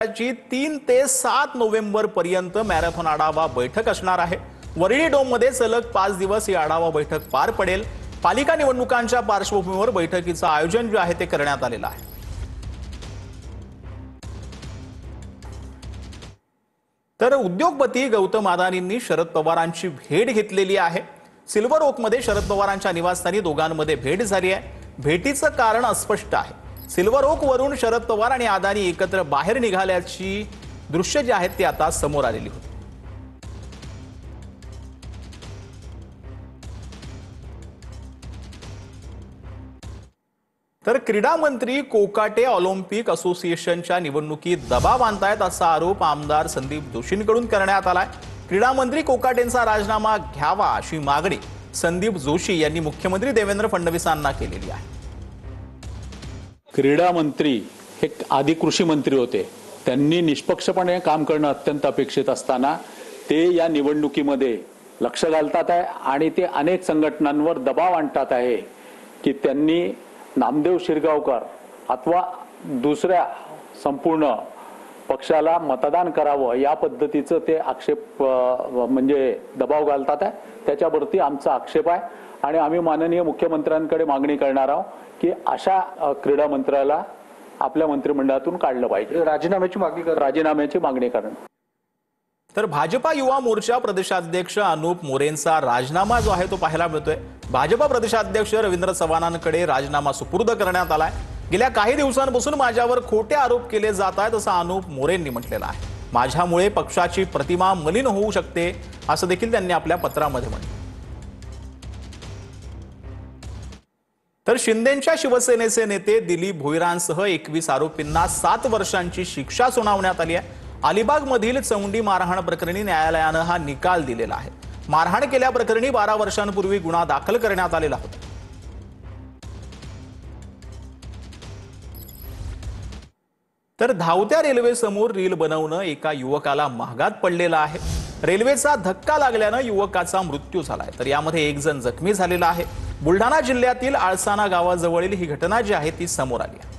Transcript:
ची 3 ते 7 नोव्हेंबर पर्यंत मॅरेथॉन आढावा बैठक असणार आहे। वरळी डोम मध्ये सलग 5 दिवस ही आढावा बैठक पार पडेल। पालिका निवडणुकांच्या पार्श्वभूमीवर बैठकीचं आयोजन जे आहे ते करण्यात आलेलं आहे। तर उद्योगपती गौतम अदानींनी शरद पवारांची भेट घेतलेली आहे। सिल्वर ओक मध्ये शरद पवारांच्या निवासस्थानी दोघांमध्ये भेट झाली आहे। भेटीचं कारण अस्पष्ट आहे। सिल्वर ओक वरून शरद पवार आणि अदानी एकत्र बाहेर निघाल्याची दृश्य जे आहेत ते आता समोर आलेली होती। तर क्रीडा मंत्री कोकाटे ऑलिम्पिक असोसिएशनच्या निवडणुकीत दबाव आणतायत असा आरोप आमदार संदीप जोशींकडून करण्यात आलाय। क्रीडा मंत्री कोकाटेंचा राजीनामा घ्यावा अशी मागणी संदीप जोशी यांनी मुख्यमंत्री देवेंद्र फडणवीसांना केलेली आहे। क्रीडा मंत्री हे आधी कृषी मंत्री होते। त्यांनी निष्पक्षपणे काम करणं अत्यंत अपेक्षित असताना ते या निवडणुकीमध्ये लक्ष घालतात आहे आणि ते अनेक संघटनांवर दबाव आणतात आहे की त्यांनी नामदेव शिरगावकर अथवा दुसऱ्या संपूर्ण पक्षाला मतदान करावं या पद्धतीचं ते आक्षेप म्हणजे दबाव घालतात आहे। त्याच्यावरती आमचा आक्षेप आहे आणि आम्ही माननीय मुख्यमंत्र्यांकडे मागणी करणार आहोत की अशा क्रीडा मंत्र्याला आपल्या मंत्रिमंडळातून काढलं पाहिजे। राजीनाम्याची मागणी करणं। तर भाजपा युवा मोर्चा प्रदेशाध्यक्ष अनुप मोरेंचा राजीनामा जो आहे तो पाहायला मिळतोय। भाजपा प्रदेशाध्यक्ष रवींद्र चव्हाणांकडे राजीनामा सुपूर्द करण्यात आलाय। गेल्या काही दिवसांपासून माझ्यावर खोटे आरोप केले जात आहेत असं अनुप मोरेंनी म्हटलेलं आहे। माझ्यामुळे पक्षाची प्रतिमा मलिन होऊ शकते असं देखील त्यांनी आपल्या पत्रामध्ये म्हटलं। तर शिंदेंच्या शिवसेनेचे नेते दिलीप भोईरांसह 21 आरोपींना 7 वर्षांची शिक्षा सुनावण्यात आली आहे। अलिबागमधील चौंडी मारहाण प्रकरणी न्यायालयानं हा निकाल दिलेला आहे। मारहाण केल्याप्रकरणी 12 वर्षांपूर्वी गुन्हा दाखल करण्यात आलेला होता। तर धावत्या रेल्वे समोर रील बनवणं एका युवकाला महागात पडलेलं आहे। रेल्वेचा धक्का लागल्यानं युवकाचा मृत्यू झालाय। तर यामध्ये एक जण जखमी झालेला आहे। बुलढाणा जिल्ह्यातील आळसाना गावाजवळील ही घटना जी आहे ती समोर आली आहे।